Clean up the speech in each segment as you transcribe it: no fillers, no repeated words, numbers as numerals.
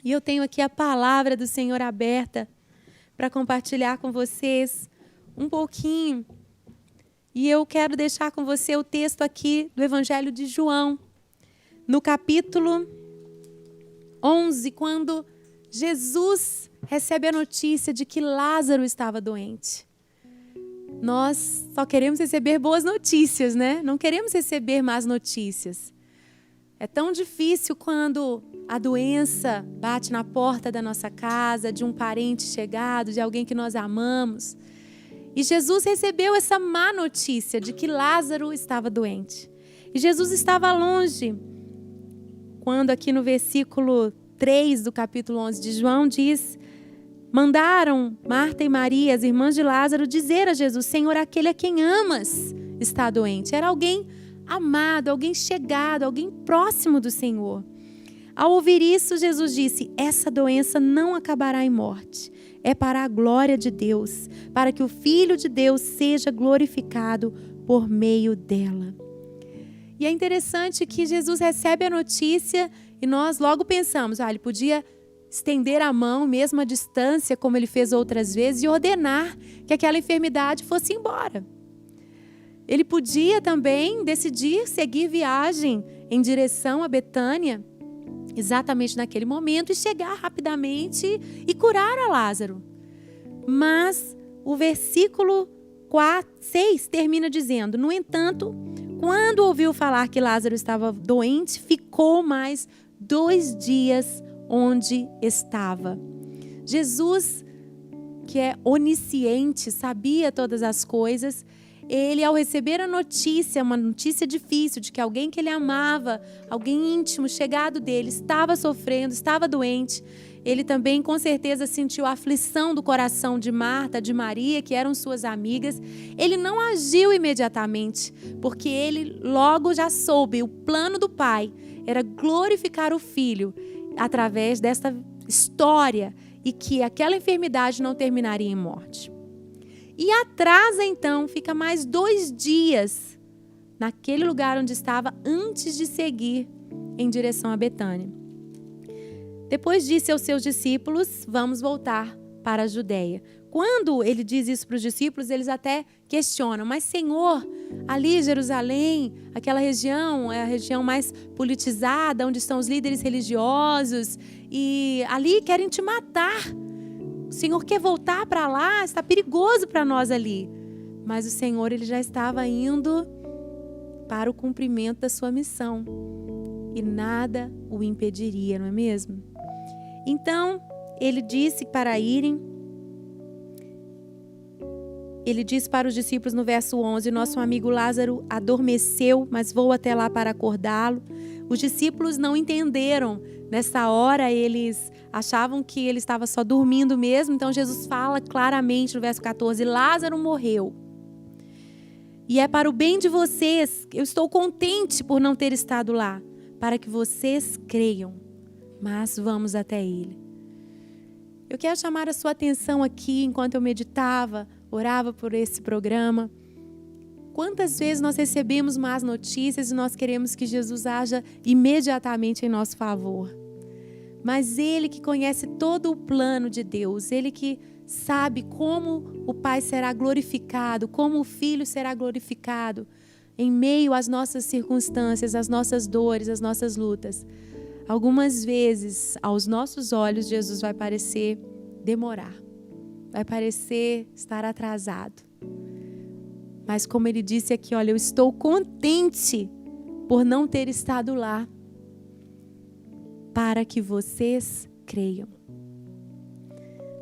E eu tenho aqui a palavra do Senhor aberta para compartilhar com vocês um pouquinho. E eu quero deixar com você o texto aqui do Evangelho de João, no capítulo 11, quando Jesus recebe a notícia de que Lázaro estava doente. Nós só queremos receber boas notícias, né? Não queremos receber más notícias. É tão difícil quando a doença bate na porta da nossa casa, de um parente chegado, de alguém que nós amamos. E Jesus recebeu essa má notícia de que Lázaro estava doente. E Jesus estava longe. Quando aqui no versículo 3 do capítulo 11 de João diz: mandaram Marta e Maria, as irmãs de Lázaro, dizer a Jesus: Senhor, aquele a quem amas está doente. Era alguém amado, alguém chegado, alguém próximo do Senhor. Ao ouvir isso, Jesus disse: essa doença não acabará em morte. É para a glória de Deus, para que o Filho de Deus seja glorificado por meio dela. E é interessante que Jesus recebe a notícia e nós logo pensamos: ele podia estender a mão, mesmo à distância, como ele fez outras vezes, e ordenar que aquela enfermidade fosse embora. Ele podia também decidir seguir viagem em direção a Betânia, exatamente naquele momento, e chegar rapidamente e curar a Lázaro. Mas o versículo 6 termina dizendo: no entanto, quando ouviu falar que Lázaro estava doente, ficou mais 2 dias onde estava. Jesus, que é onisciente, sabia todas as coisas. Ele, ao receber a notícia, uma notícia difícil, de que alguém que ele amava, alguém íntimo, chegado dele, estava sofrendo, estava doente, ele também com certeza sentiu a aflição do coração de Marta, de Maria, que eram suas amigas. Ele não agiu imediatamente, porque ele logo já soube, o plano do Pai era glorificar o Filho através desta história, e que aquela enfermidade não terminaria em morte. E atrasa então, fica mais 2 dias naquele lugar onde estava antes de seguir em direção a Betânia. Depois disse aos seus discípulos: vamos voltar para a Judeia. Quando ele diz isso para os discípulos, eles até questionam: mas Senhor, ali Jerusalém, aquela região é a região mais politizada, onde estão os líderes religiosos, e ali querem te matar. O Senhor quer voltar para lá? Está perigoso para nós ali. Mas o Senhor, ele já estava indo para o cumprimento da sua missão. E nada o impediria, não é mesmo? Então, ele disse para irem. Ele disse para os discípulos no verso 11: nosso amigo Lázaro adormeceu, mas vou até lá para acordá-lo. Os discípulos não entenderam. Nessa hora, eles achavam que ele estava só dormindo mesmo. Então, Jesus fala claramente no verso 14: Lázaro morreu. E é para o bem de vocês. Eu estou contente por não ter estado lá, para que vocês creiam. Mas vamos até ele. Eu quero chamar a sua atenção aqui, enquanto eu meditava, orava por esse programa. Quantas vezes nós recebemos más notícias e nós queremos que Jesus haja imediatamente em nosso favor. Mas Ele que conhece todo o plano de Deus, Ele que sabe como o Pai será glorificado, como o Filho será glorificado em meio às nossas circunstâncias, às nossas dores, às nossas lutas. Algumas vezes, aos nossos olhos, Jesus vai parecer demorar, vai parecer estar atrasado. Mas como ele disse aqui, olha, eu estou contente por não ter estado lá, para que vocês creiam.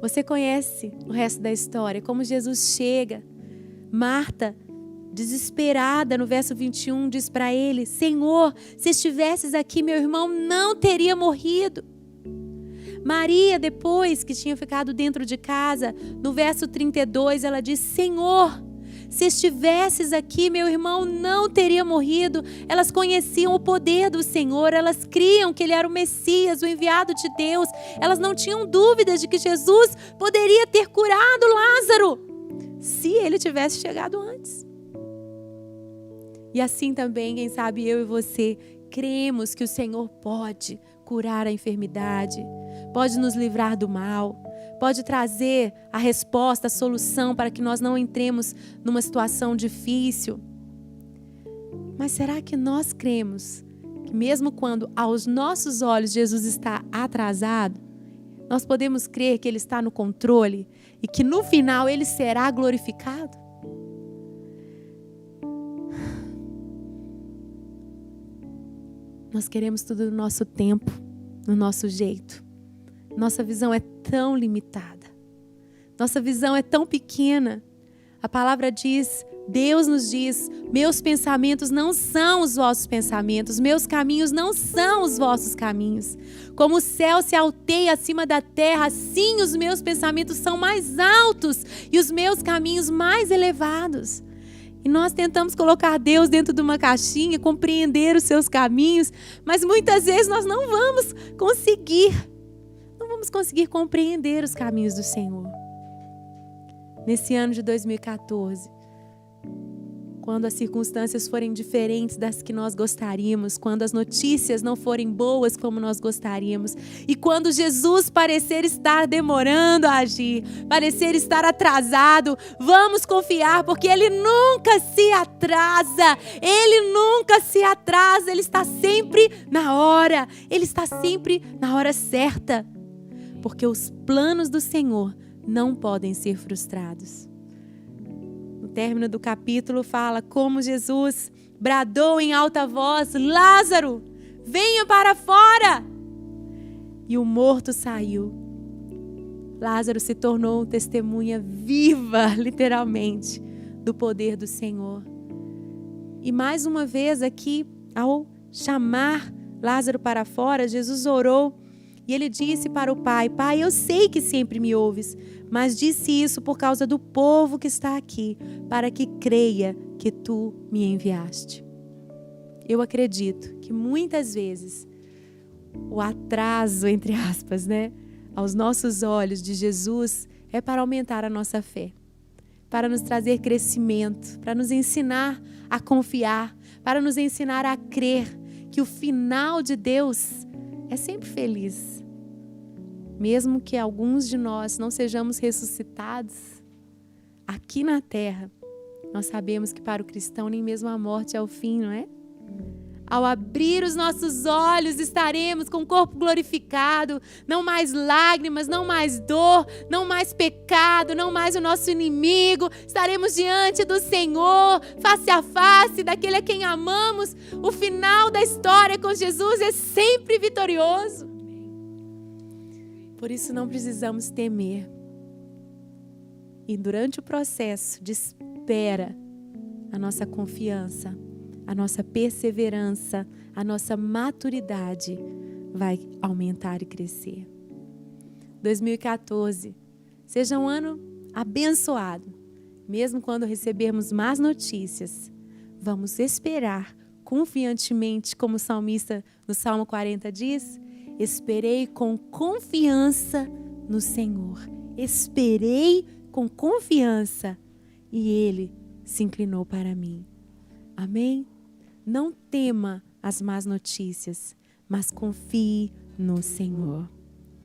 Você conhece o resto da história, como Jesus chega. Marta, desesperada, no verso 21, diz para ele: Senhor, se estivesses aqui, meu irmão não teria morrido. Maria, depois que tinha ficado dentro de casa, no verso 32, ela diz: Senhor, se estivesses aqui, meu irmão não teria morrido. Elas conheciam o poder do Senhor, elas criam que Ele era o Messias, o enviado de Deus. Elas não tinham dúvidas de que Jesus poderia ter curado Lázaro, se Ele tivesse chegado antes. E assim também, quem sabe eu e você, cremos que o Senhor pode curar a enfermidade. pode nos livrar do mal, pode trazer a resposta, a solução para que nós não entremos numa situação difícil. Mas será que nós cremos que mesmo quando aos nossos olhos Jesus está atrasado, nós podemos crer que Ele está no controle e que no final Ele será glorificado? Nós queremos tudo no nosso tempo, no nosso jeito. Nossa visão é tão limitada. Nossa visão é tão pequena. A palavra diz, Deus nos diz, meus pensamentos não são os vossos pensamentos, meus caminhos não são os vossos caminhos. Como o céu se alteia acima da terra, assim os meus pensamentos são mais altos e os meus caminhos mais elevados. E nós tentamos colocar Deus dentro de uma caixinha, compreender os seus caminhos, mas muitas vezes nós não vamos conseguir compreender os caminhos do Senhor. Nesse ano de 2014, quando as circunstâncias forem diferentes das que nós gostaríamos, quando as notícias não forem boas como nós gostaríamos, e quando Jesus parecer estar demorando a agir, parecer estar atrasado, vamos confiar, porque Ele nunca se atrasa, Ele está sempre na hora, Ele está sempre na hora certa, porque os planos do Senhor não podem ser frustrados. No término do capítulo fala como Jesus bradou em alta voz, Lázaro, venha para fora! E o morto saiu. Lázaro se tornou testemunha viva, literalmente, do poder do Senhor. E mais uma vez aqui, ao chamar Lázaro para fora, Jesus orou e Ele disse para o Pai, Pai, eu sei que sempre me ouves, mas disse isso por causa do povo que está aqui, para que creia que Tu me enviaste. Eu acredito que muitas vezes o atraso, entre aspas, aos nossos olhos de Jesus é para aumentar a nossa fé, para nos trazer crescimento, para nos ensinar a confiar, para nos ensinar a crer que o final de Deus é sempre feliz. Mesmo que alguns de nós não sejamos ressuscitados, aqui na terra, nós sabemos que para o cristão nem mesmo a morte é o fim, não é? Ao abrir os nossos olhos, estaremos com o corpo glorificado, não mais lágrimas, não mais dor, não mais pecado, não mais o nosso inimigo. Estaremos diante do Senhor, face a face, daquele a quem amamos. O final da história com Jesus é sempre vitorioso. Por isso não precisamos temer. E durante o processo de espera, a nossa confiança, a nossa perseverança, a nossa maturidade vai aumentar e crescer. 2014, seja um ano abençoado. Mesmo quando recebermos más notícias, vamos esperar confiantemente, como o salmista no Salmo 40 diz, esperei com confiança no Senhor. Esperei com confiança e Ele se inclinou para mim. Amém? Não tema as más notícias, mas confie no Senhor.